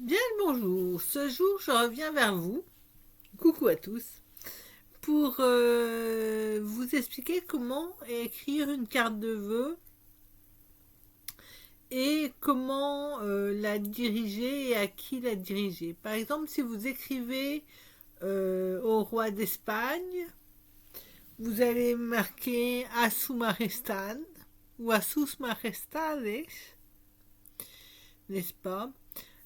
Bien le bonjour, ce jour je reviens vers vous, coucou à tous, pour vous expliquer comment écrire une carte de vœux et comment la diriger et à qui la diriger. Par exemple, si vous écrivez au roi d'Espagne, vous allez marquer a su majestad ou a sus majestades, n'est-ce pas?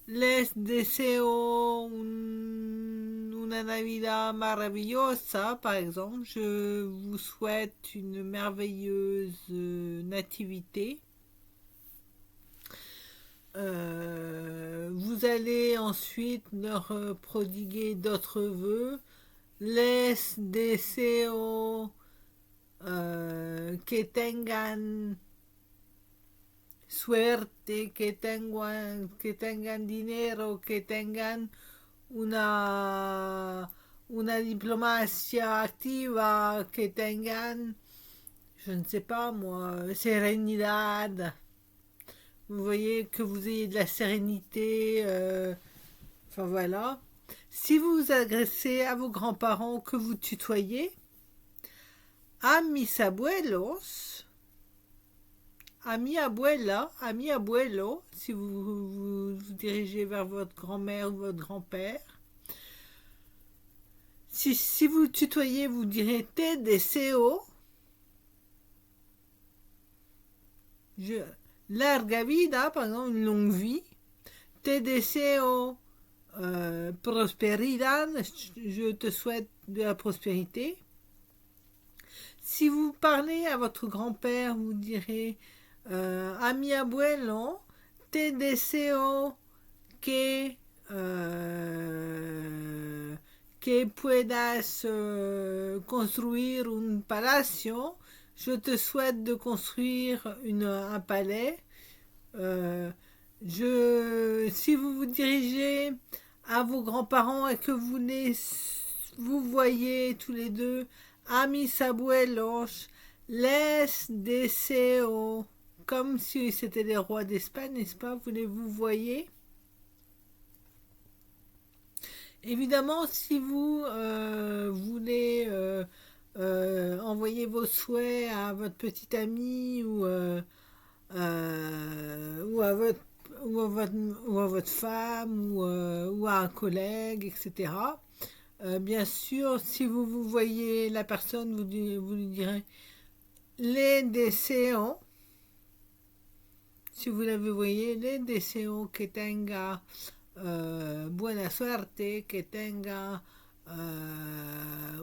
Les deseo una Navidad maravillosa, par exemple. Je vous souhaite une merveilleuse nativité. Vous allez ensuite leur prodiguer d'autres vœux. Les deseo que tengan suerte, que tengan dinero, que tengan una diplomacia activa, que tengan, je ne sais pas moi, sérénidad. Vous voyez que vous ayez de la sérénité. Enfin voilà. Si vous vous adressez à vos grands-parents que vous tutoyez, a mis abuelos, a mi abuela, a mi abuelo, si vous dirigez vers votre grand-mère ou votre grand-père. Si vous tutoyez, vous direz te deseo je, larga vida, par exemple, une longue vie. Te deseo prosperidad, je te souhaite de la prospérité. Si vous parlez à votre grand-père, vous direz a mi abuelo, te deseo que puedas construire un palacio. Je te souhaite de construire un palais. Si vous vous dirigez à vos grands-parents et que vous voyez tous les deux a mis abuelos, les deseo, comme si c'était les rois d'Espagne, n'est-ce pas? Vous voyez. Évidemment, si vous voulez envoyer vos souhaits à votre petite amie ou à votre ou à votre femme ou à un collègue, etc. Bien sûr, si vous voyez la personne, vous lui direz les deseo. Si vous la voyez, les deseo que tenga buena suerte, que tenga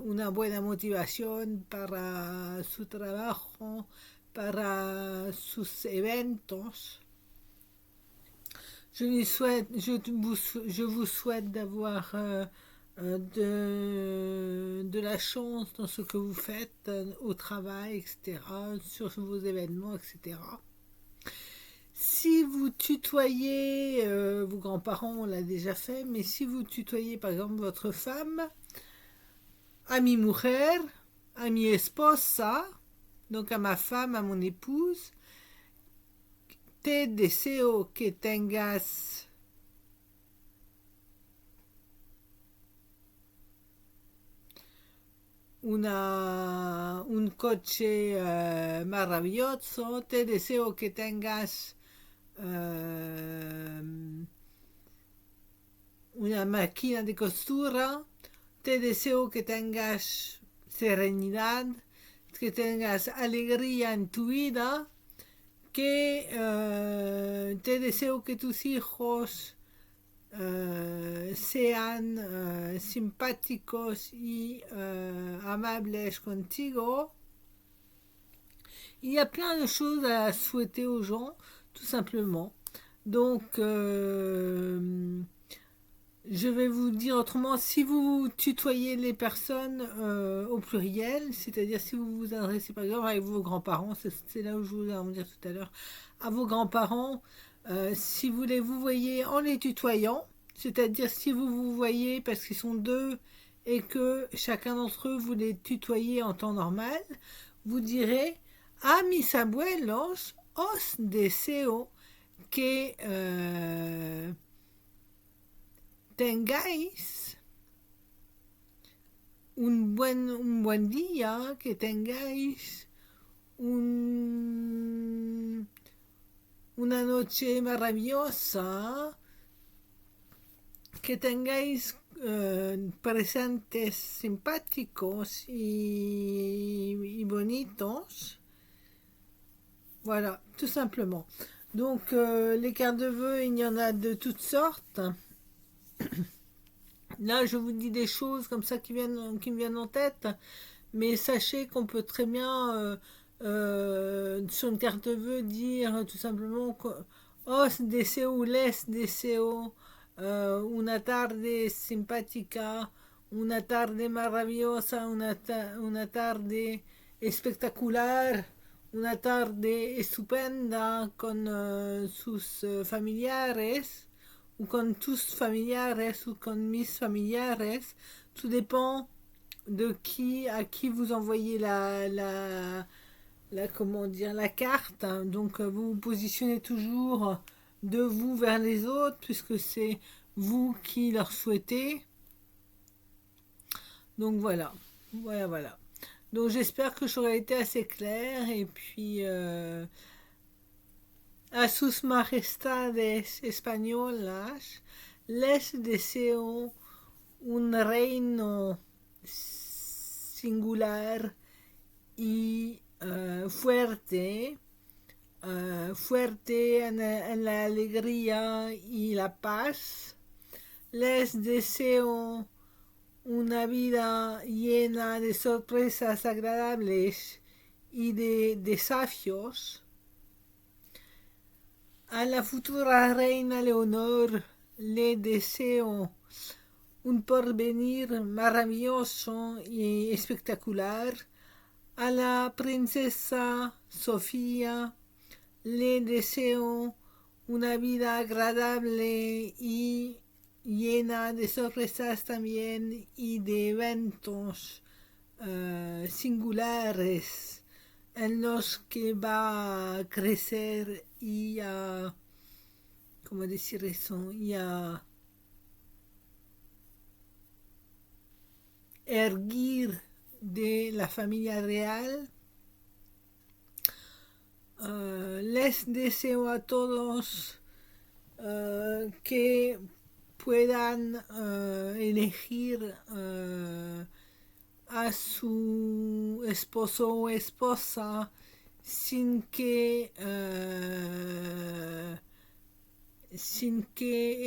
una buena motivación para su trabajo, para sus eventos. Je vous souhaite d'avoir de la chance dans ce que vous faites au travail, etc., sur vos événements, etc. Si vous tutoyez vos grands-parents, on l'a déjà fait, mais si vous tutoyez par exemple votre femme, a mi mujer, a mi esposa, donc à ma femme, à mon épouse, te deseo que tengas un coche maravilloso, te deseo que tengas una máquina de costura, te deseo que tengas serenidad, que tengas alegría en tu vida, que te deseo que tus hijos sean simpáticos y amables contigo. Il y a plein de choses à souhaiter aux gens, tout simplement. Donc, je vais vous dire autrement, si vous tutoyez les personnes au pluriel, c'est-à-dire si vous vous adressez par exemple avec vos grands-parents, c'est là où je voulais en dire tout à l'heure, à vos grands-parents, si vous les vous voyez en les tutoyant, c'est-à-dire si vous vous voyez parce qu'ils sont deux et que chacun d'entre eux vous les tutoyez en temps normal, vous direz a mis abuelos os deseo que tengáis un buen día, que tengáis una noche maravillosa, que tengáis presentes simpáticos y bonitos. Voilà, tout simplement. Donc, les cartes de vœux, il y en a de toutes sortes. Là, je vous dis des choses comme ça qui me viennent en tête, mais sachez qu'on peut très bien, sur une carte de vœux, dire tout simplement que os deseo ou les deseo una tarde simpática, una tarde maravillosa, una tarde espectacular, una tarde estupenda con sus familiares, ou con tus familiares, ou con mis familiares. Tout dépend de à qui vous envoyez comment dire, la carte. Donc vous vous positionnez toujours de vous vers les autres, puisque c'est vous qui leur souhaitez. Donc voilà, voilà. Donc j'espère que j'aurai été assez claire, et puis a sus majestades españolas les deseo un reino singular y fuerte, fuerte en la alegría y la paz. Les deseo una vida llena de sorpresas agradables y de desafíos. A la futura reina Leonor le deseo un porvenir maravilloso y espectacular. A la princesa Sofía le deseo una vida agradable y llena de sorpresas también, y de eventos singulares en los que va a crecer y a, ¿cómo decir eso? Y a erguir de la familia real. Les deseo a todos que puedan elegir a su esposo o esposa sin que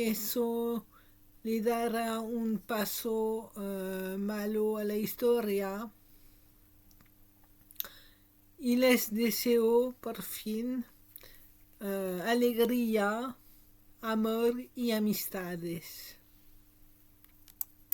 eso le dará un paso malo a la historia. Y les deseo por fin alegría, amor y amistades.